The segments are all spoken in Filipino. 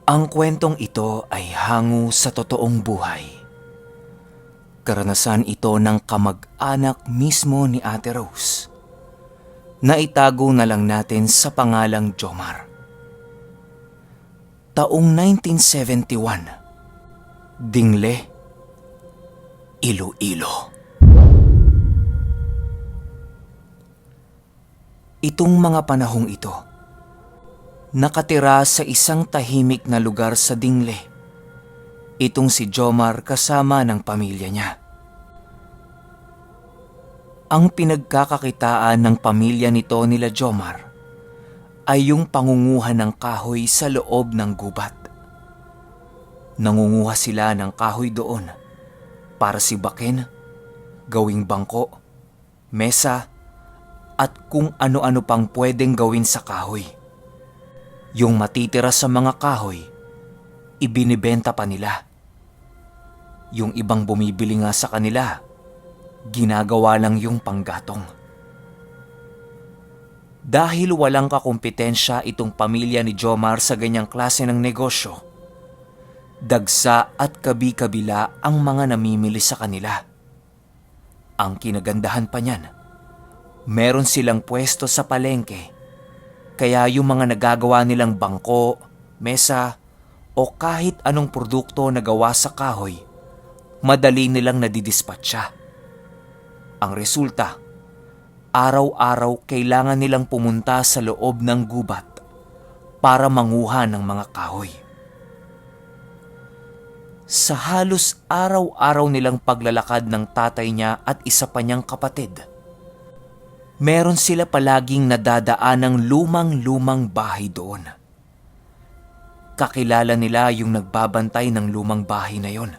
Ang kwentong ito ay hango sa totoong buhay. Karanasan ito ng kamag-anak mismo ni Ate Rose. Naitago na lang natin sa pangalang Jomar. Taong 1971, Dingle, Iloilo. Itong mga panahong ito, nakatira sa isang tahimik na lugar sa Dingle. Itong si Jomar kasama ng pamilya niya. Ang pinagkakakitaan ng pamilya nito nila Jomar ay yung pangunguha ng kahoy sa loob ng gubat. Nangunguha sila ng kahoy doon para sibakin, gawing bangko, mesa, at kung ano-ano pang pwedeng gawin sa kahoy. Yung matitira sa mga kahoy, ibinibenta pa nila. Yung ibang bumibili nga sa kanila, ginagawa lang yung panggatong. Dahil walang kakumpetensya itong pamilya ni Jomar sa ganyang klase ng negosyo, dagsa at kabi-kabila ang mga namimili sa kanila. Ang kinagandahan pa niyan, meron silang pwesto sa palengke, kaya yung mga nagagawa nilang bangko, mesa, o kahit anong produkto na gawa sa kahoy, madali nilang nadidispatcha. Ang resulta, araw-araw kailangan nilang pumunta sa loob ng gubat para manguha ng mga kahoy. Sa halos araw-araw nilang paglalakad ng tatay niya at isa pa niyang kapatid, meron sila palaging nadadaan ng lumang-lumang bahay doon. Kakilala nila yung nagbabantay ng lumang bahay na yon,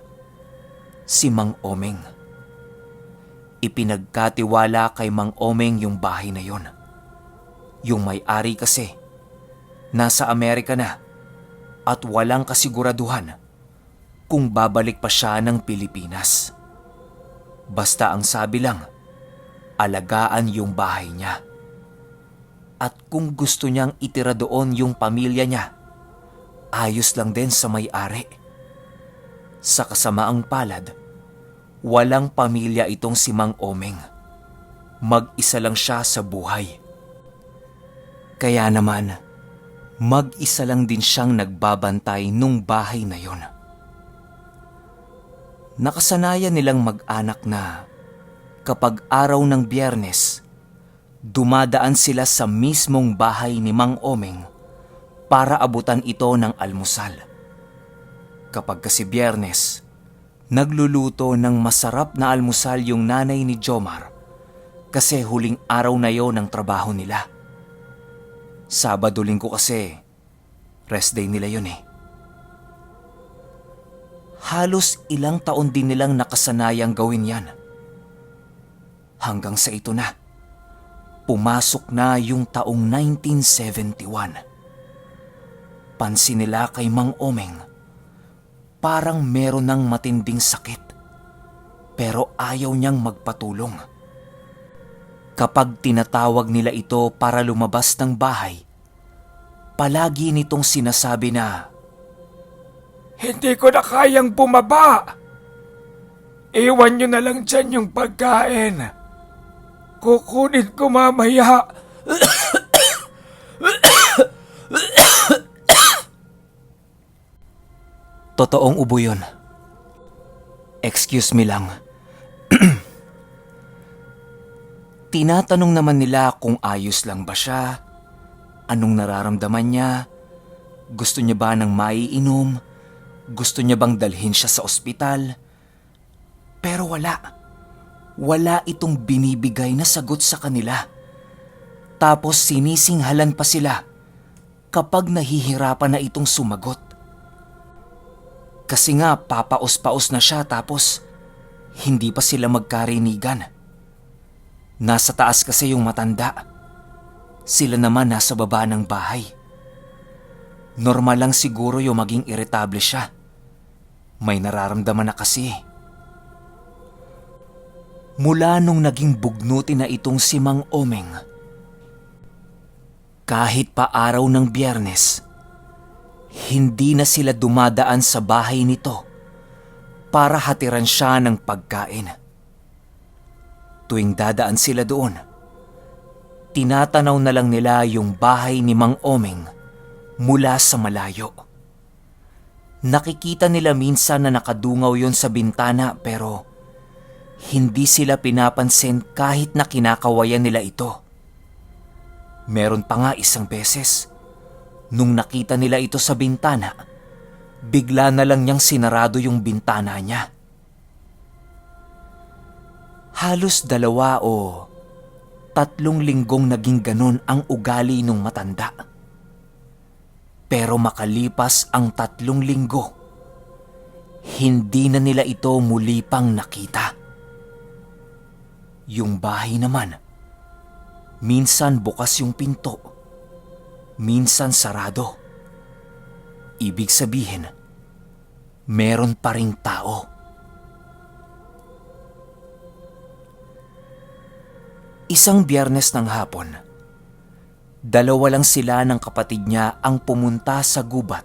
si Mang Omeng. Ipinagkatiwala kay Mang Omeng yung bahay na yon. Yung may-ari kasi, nasa Amerika na at walang kasiguraduhan kung babalik pa siya ng Pilipinas. Basta ang sabi lang, alagaan yung bahay niya. At kung gusto niyang itira doon yung pamilya niya, ayos lang din sa may-ari. Sa kasamaang palad, walang pamilya itong si Mang Omeng. Mag-isa lang siya sa buhay. Kaya naman, mag-isa lang din siyang nagbabantay nung bahay na yon. Nakasanayan nilang mag-anak na kapag araw ng Biyernes, dumadaan sila sa mismong bahay ni Mang Omeng para abutan ito ng almusal. Kapag kasi Biyernes, nagluluto ng masarap na almusal yung nanay ni Jomar kasi huling araw na yon ng trabaho nila. Sabado-Linggo kasi, rest day nila yun eh. Halos ilang taon din nilang nakasanayang gawin yan. Hanggang sa ito na, pumasok na yung taong 1971. Pansin nila kay Mang Omeng, parang meron ng matinding sakit, pero ayaw niyang magpatulong. Kapag tinatawag nila ito para lumabas ng bahay, palagi nitong sinasabi na, "Hindi ko na kayang bumaba. Iwan nyo na lang dyan yung pagkain. Kukunin ko mamaya." totoong ubo yun. Excuse me lang. Tinatanong naman nila kung ayos lang ba siya, anong nararamdaman niya, gusto niya ba ng maiinom, gusto niya bang dalhin siya sa ospital. Pero wala itong binibigay na sagot sa kanila. Tapos sinisinghalan pa sila kapag nahihirapan na itong sumagot. Kasi nga papaos-paos na siya tapos hindi pa sila magkarinigan. Nasa taas kasi yung matanda. Sila naman nasa baba ng bahay. Normal lang siguro yung maging iritable siya. May nararamdaman na kasi. Mula nung naging bugnuti na itong si Mang Omeng, kahit pa araw ng Biyernes, Hindi na sila dumadaan sa bahay nito para hatiran siya ng pagkain. Tuwing dadaan sila doon, tinatanaw na lang nila yung bahay ni Mang Omeng mula sa malayo. Nakikita nila minsan na nakadungaw yon sa bintana pero hindi sila pinapansin kahit na kinakawayan nila ito. Meron pa nga isang beses, nung nakita nila ito sa bintana, bigla na lang niyang sinarado yung bintana niya. Halos 2 o 3 linggong naging ganun ang ugali nung matanda. Pero makalipas ang 3 linggo, hindi na nila ito muli pang nakita. Yung bahay naman, minsan bukas yung pinto, minsan sarado. Ibig sabihin, meron pa ring tao. Isang Biyernes ng hapon, 2 lang sila ng kapatid niya ang pumunta sa gubat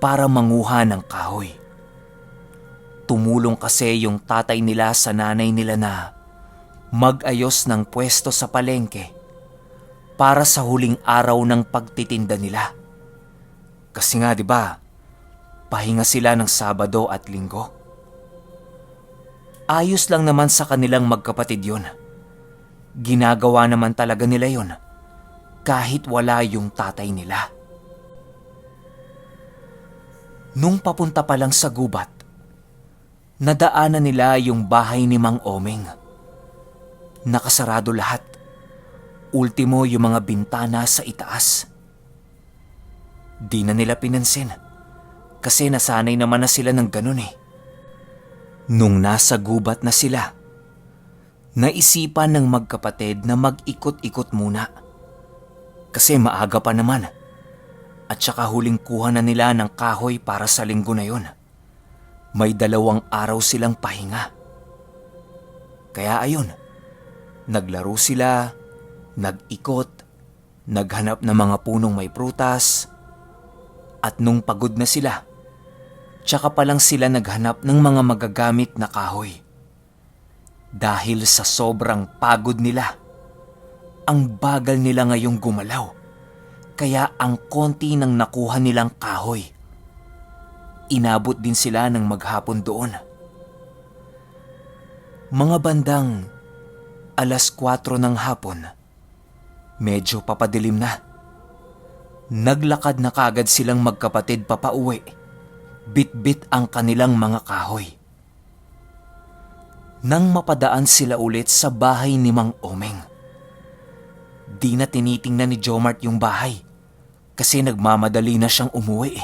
para manguha ng kahoy. Tumulong kasi yung tatay nila sa nanay nila na mag-ayos ng pwesto sa palengke para sa huling araw ng pagtitinda nila. Kasi nga 'di ba, pahinga sila ng Sabado at Linggo. Ayos lang naman sa kanilang magkapatid 'yon. Ginagawa naman talaga nila 'yon kahit wala yung tatay nila. Nung papunta pa lang sa gubat, nadaanan nila yung bahay ni Mang Omeng. Nakasarado lahat. Ultimo yung mga bintana sa itaas. Di na nila pinansin kasi nasanay naman na sila ng ganun eh. Nung nasa gubat na sila, naisipan ng magkapatid na mag-ikot-ikot muna. Kasi maaga pa naman at saka huling kuha na nila ng kahoy para sa linggo na yon. May 2 araw silang pahinga. Kaya ayun, naglaro sila, nag-ikot, naghanap ng mga punong may prutas, at nung pagod na sila, tsaka pa lang sila naghanap ng mga magagamit na kahoy. Dahil sa sobrang pagod nila, ang bagal nila ngayong gumalaw, kaya ang konti ng nakuha nilang kahoy, inabot din sila ng maghapon doon. Mga bandang 4:00 ng hapon, medyo papadilim na. Naglakad na kaagad silang magkapatid papauwi, bit-bit ang kanilang mga kahoy. Nang mapadaan sila ulit sa bahay ni Mang Omeng, di na tinitingnan ni Jomart yung bahay kasi nagmamadali na siyang umuwi.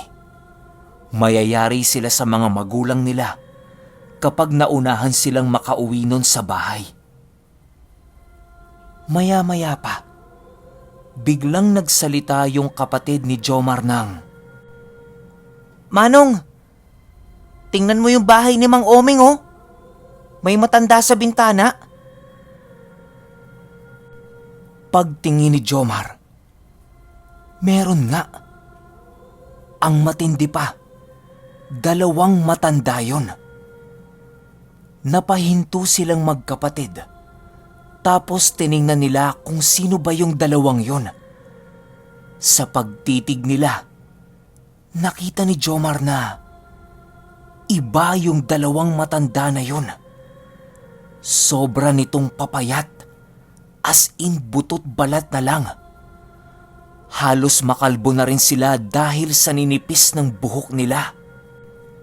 Mayayari sila sa mga magulang nila kapag naunahan silang makauwi nun sa bahay. Maya-maya pa, biglang nagsalita yung kapatid ni Jomar ng, "Manong, tingnan mo yung bahay ni Mang Omeng oh. May matanda sa bintana." Pagtingin ni Jomar, meron nga. Ang matindi pa, 2 matanda yon. Napahinto silang magkapatid. Tapos tiningnan nila kung sino ba yung 2 yon. Sa pagtitig nila, nakita ni Jomar na iba yung 2 matanda na yon. Sobra nitong papayat, as in butot balat na lang. Halos makalbo na rin sila dahil sa ninipis ng buhok nila.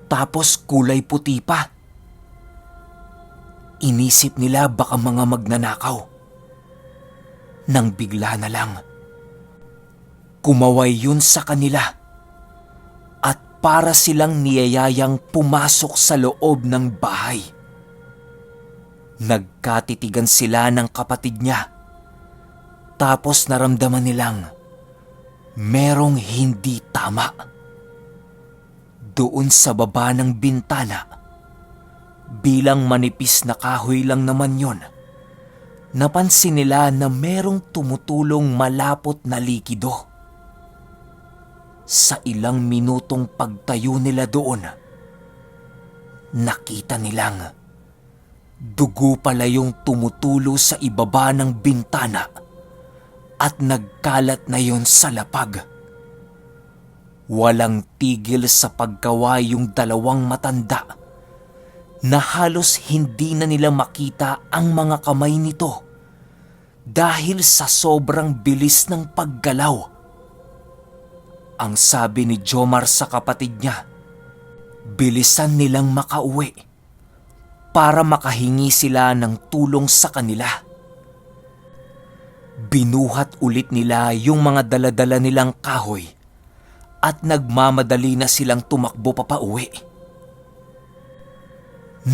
Tapos kulay puti pa. Inisip nila baka mga magnanakaw. Nang bigla na lang, kumaway yun sa kanila at para silang niyayayang pumasok sa loob ng bahay. Nagkatitigan sila ng kapatid niya. Tapos naramdaman nilang merong hindi tama. Doon sa baba ng bintana, bilang manipis na kahoy lang naman yon, napansin nila na merong tumutulong malapot na likido. Sa ilang minutong pagtayo nila doon, nakita nilang dugo pala yung tumutulo sa ibaba ng bintana at nagkalat na yon sa lapag. Walang tigil sa paggawa yung dalawang matanda na halos hindi na nila makita ang mga kamay nito dahil sa sobrang bilis ng paggalaw. Ang sabi ni Jomar sa kapatid niya, bilisan nilang makauwi para makahingi sila ng tulong sa kanila. Binuhat ulit nila yung mga daladala nilang kahoy at nagmamadali na silang tumakbo papauwi.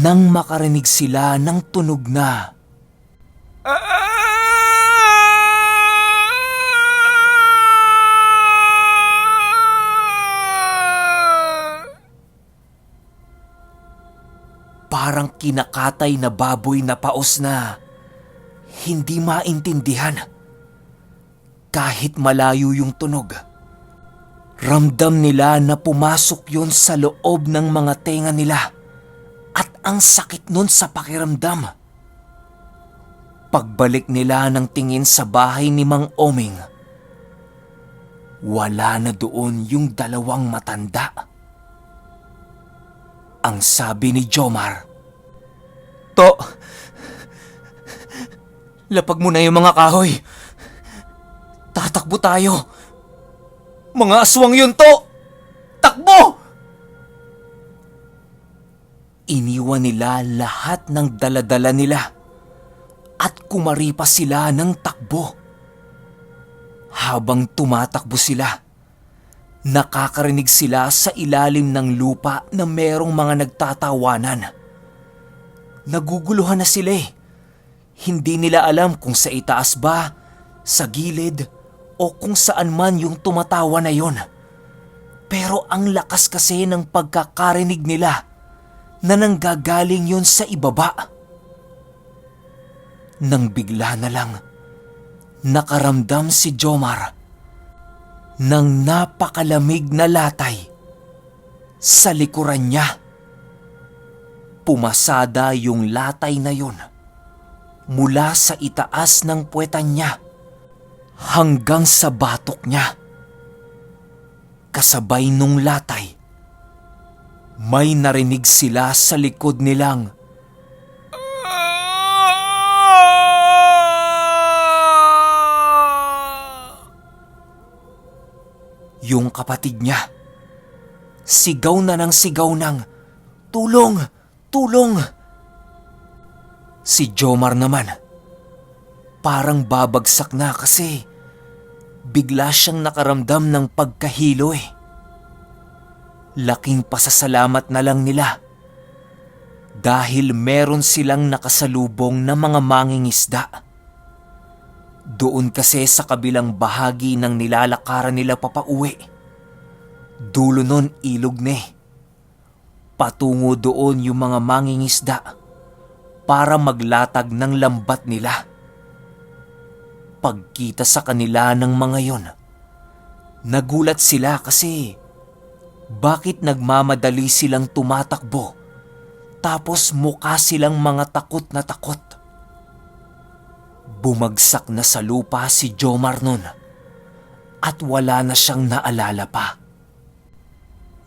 Nang makarinig sila ng tunog na parang kinakatay na baboy na paos na hindi maintindihan. Kahit malayo yung tunog, ramdam nila na pumasok yon sa loob ng mga tenga nila at ang sakit nun sa pakiramdam. Pagbalik nila ng tingin sa bahay ni Mang Oming, wala na doon yung dalawang matanda. Ang sabi ni Jomar, "To, lapag mo na yung mga kahoy. Tatakbo tayo. Mga aswang yun, To! Takbo!" Iniwan nila lahat ng daladala nila at kumaripa sila ng takbo. Habang tumatakbo sila, nakakarinig sila sa ilalim ng lupa na merong mga nagtatawanan. Naguguluhan na sila eh. Hindi nila alam kung sa itaas ba, sa gilid, o kung saan man yung tumatawa na yon. Pero ang lakas kasi ng pagkakarinig nila na nanggagaling yon sa ibaba. Nang bigla na lang, nakaramdam si Jomar ng napakalamig na latay sa likuran niya. Pumasada yung latay na yon mula sa itaas ng puwetan niya hanggang sa batok niya. Kasabay nung latay, may narinig sila sa likod nilang yung kapatid niya. Sigaw na ng sigaw ng, "Tulong! Tulong!" Si Jomar naman, parang babagsak na kasi bigla siyang nakaramdam ng pagkahilo eh. Laking pasasalamat na lang nila dahil meron silang nakasalubong na mga mangingisda. Doon kasi sa kabilang bahagi ng nilalakaran nila papauwi, dulo nun ilog na eh. Patungo doon yung mga mangingisda para maglatag ng lambat nila. Pagkita sa kanila ng mga yon, nagulat sila kasi bakit nagmamadali silang tumatakbo tapos mukha silang mga takot na takot. Bumagsak na sa lupa si Jomar nun at wala na siyang naalala pa.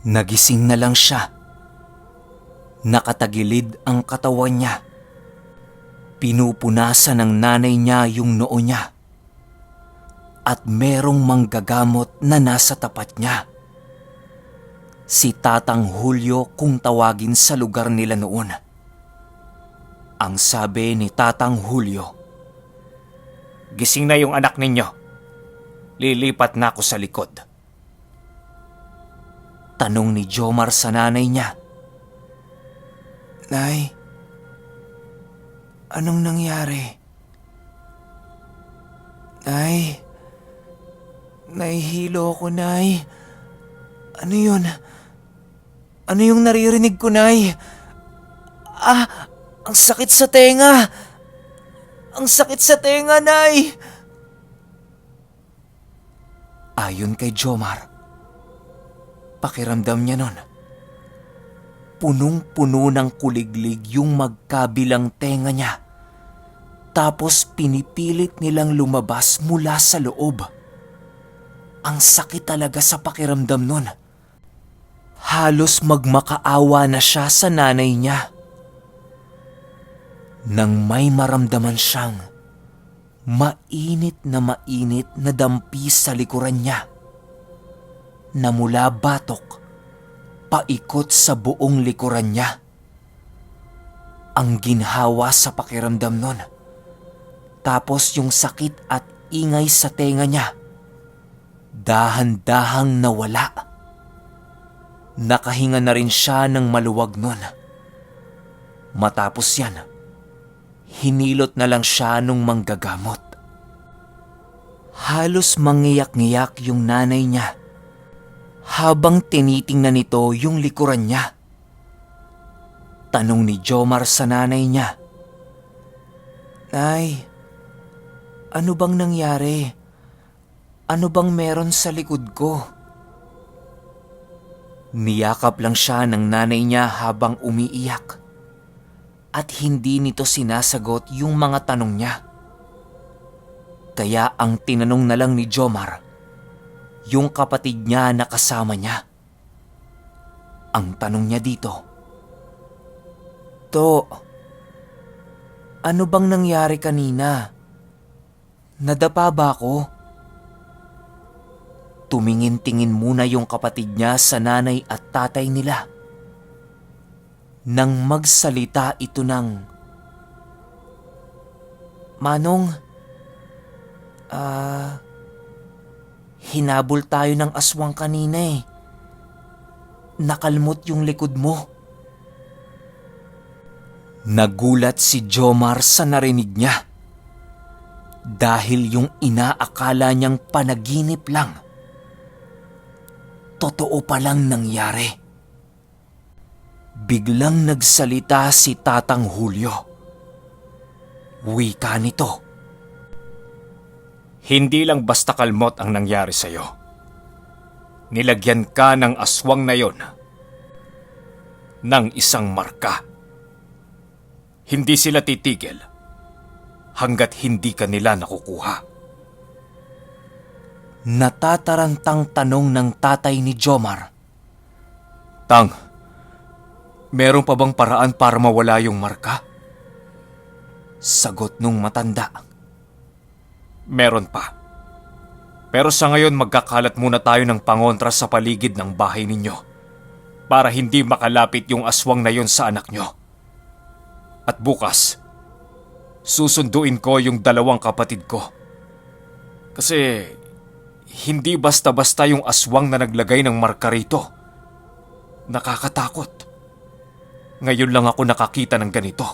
Nagising na lang siya. Nakatagilid ang katawan niya. Pinupunasan ng nanay niya yung noo niya. At merong manggagamot na nasa tapat niya. Si Tatang Julio kung tawagin sa lugar nila noon. Ang sabi ni Tatang Julio, "Gising na yung anak ninyo. Lilipat na ako sa likod." Tanong ni Jomar sa nanay niya, "Nay, anong nangyari? Nay, nahihilo ako, Nay. Ano yun? Ano yung naririnig ko, Nay? Ang sakit sa tenga! Ang sakit sa tenga, Nay!" Ayon kay Jomar, pakiramdam niya nun. Punong-puno ng kuliglig yung magkabilang tenga niya. Tapos pinipilit nilang lumabas mula sa loob. Ang sakit talaga sa pakiramdam nun. Halos magmakaawa na siya sa nanay niya. Nang may maramdaman siyang mainit na dampi sa likuran niya, na mula batok paikot sa buong likuran niya. Ang ginhawa sa pakiramdam nun. Tapos yung sakit at ingay sa tenga niya, dahan-dahang nawala. Nakahinga na rin siya ng maluwag nun. Matapos yan, hinilot na lang siya nung manggagamot. Halos mangiyak-ngiyak yung nanay niya habang tinitingnan nito yung likuran niya. Tanong ni Jomar sa nanay niya, "Nay, ano bang nangyari? Ano bang meron sa likod ko?" Niyakap lang siya ng nanay niya habang umiiyak at hindi nito sinasagot yung mga tanong niya. Kaya ang tinanong na lang ni Jomar yung kapatid niya na kasama niya. Ang tanong niya dito, "To, ano bang nangyari kanina? Nadapa ba ako?" Tumingin-tingin muna yung kapatid niya sa nanay at tatay nila. Nang magsalita ito ng, "Manong, hinabol tayo ng aswang kanina eh. Nakalmot yung likod mo." Nagulat si Jomar sa narinig niya. Dahil yung inaakala niyang panaginip lang, totoo palang nangyari. Biglang nagsalita si Tatang Julio. Wika nito, Hindi lang basta kalmot ang nangyari sa'yo. Nilagyan ka ng aswang na yon ng isang marka. Hindi sila titigil hanggat hindi ka nila nakukuha. natatarantang tanong ng tatay ni Jomar. Tang, meron pa bang paraan para mawala yung marka? Sagot nung matanda. Meron pa. Pero sa ngayon magkakalat muna tayo ng pangontra sa paligid ng bahay ninyo para hindi makalapit yung aswang na yon sa anak nyo. At bukas, susunduin ko yung dalawang kapatid ko. Kasi hindi basta-basta yung aswang na naglagay ng marka rito. Nakakatakot. Ngayon lang ako nakakita ng ganito.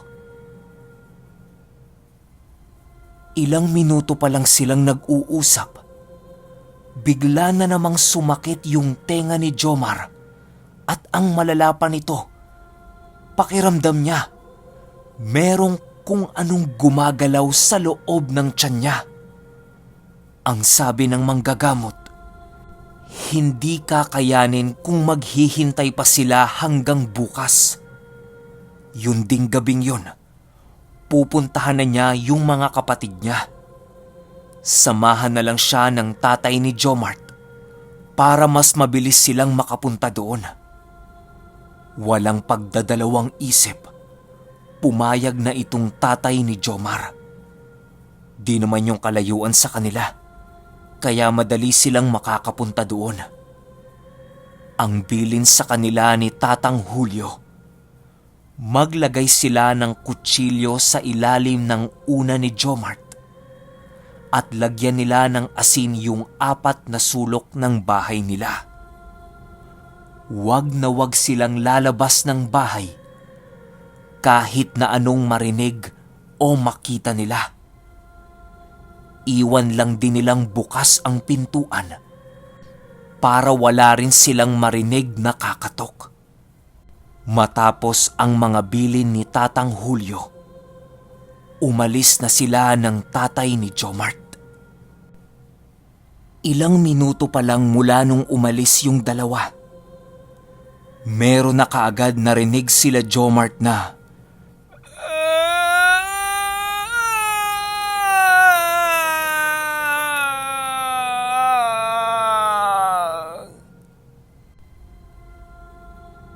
Ilang minuto pa lang silang nag-uusap. Bigla na namang sumakit yung tenga ni Jomar at ang malala pa nito, pakiramdam niya, merong kung anong gumagalaw sa loob ng tiyan niya. Ang sabi ng manggagamot, hindi kakayanin kung maghihintay pa sila hanggang bukas. Yun ding gabing yun, pupuntahan na niya yung mga kapatid niya. Samahan na lang siya ng tatay ni Jomart para mas mabilis silang makapunta doon. Walang pagdadalawang isip, pumayag na itong tatay ni Jomar. Di naman yung kalayuan sa kanila, kaya madali silang makakapunta doon. Ang bilin sa kanila ni Tatang Julio, maglagay sila ng kutsilyo sa ilalim ng una ni Jomart at lagyan nila ng asin yung 4 na sulok ng bahay nila. Wag na wag silang lalabas ng bahay kahit na anong marinig o makita nila. Iwan lang din nilang bukas ang pintuan para wala rin silang marinig na kakatok. Matapos ang mga bilin ni Tatang Julio, umalis na sila ng tatay ni Jomart. Ilang minuto pa lang mula nung umalis yung dalawa, Meron na kaagad narinig sila Jomart na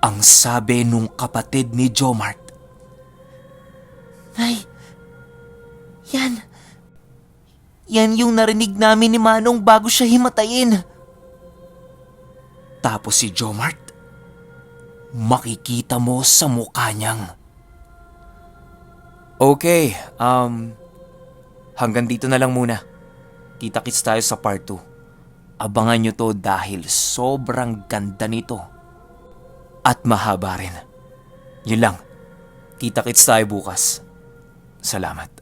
ang sabi nung kapatid ni Jomart. Ay, yan. Yan yung narinig namin ni Manong bago siya himatayin. Tapos si Jomart, makikita mo sa mukha niyang. Okay, hanggang dito na lang muna. Kita-kits tayo sa part 2. Abangan nyo to dahil sobrang ganda nito. At mahaba rin. Yun lang. Kita-kits tayo bukas. Salamat.